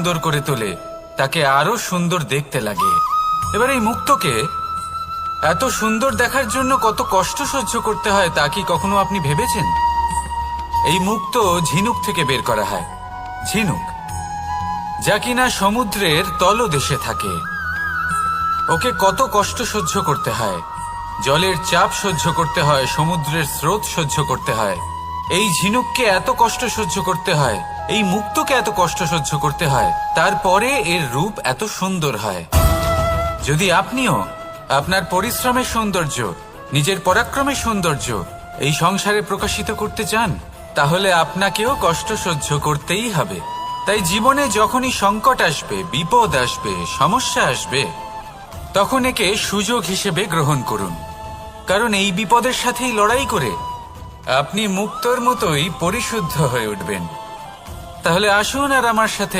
সুন্দর করে তোলে, তাকে আরো সুন্দর দেখতে লাগে। এবার এই মুক্তোকে এত সুন্দর দেখার জন্য কত কষ্ট সহ্য করতে হয় তা কি কখনো আপনি ভেবেছেন? এই মুক্তো ঝিনুক থেকে বের করা হয়। ঝিনুক, যা কিনা সমুদ্রের তলদেশে থাকে। ওকে কত কষ্ট সহ্য করতে হয়, জলের চাপ সহ্য করতে হয়, সমুদ্রের স্রোত সহ্য করতে হয়। এই ঝিনুককে এত কষ্ট সহ্য করতে হয়, এই মুক্তোকে এত কষ্ট সহ্য করতে হয়, তারপরে এর রূপ এত সুন্দর হয়। যদি আপনিও আপনার পরিশ্রমের সৌন্দর্য, নিজের পরাক্রমের সৌন্দর্য এই সংসারে প্রকাশিত করতে চান, তাহলে আপনাকেও কষ্ট সহ্য করতেই হবে। তাই জীবনে যখনই সংকট আসবে, বিপদ আসবে, সমস্যা আসবে, তখন একে সুযোগ হিসেবে গ্রহণ করুন। কারণ এই বিপদের সাথেই লড়াই করে আপনি মুক্তোর মতোই পরিশুদ্ধ হয়ে উঠবেন। তাহলে আসুন আর আমার সাথে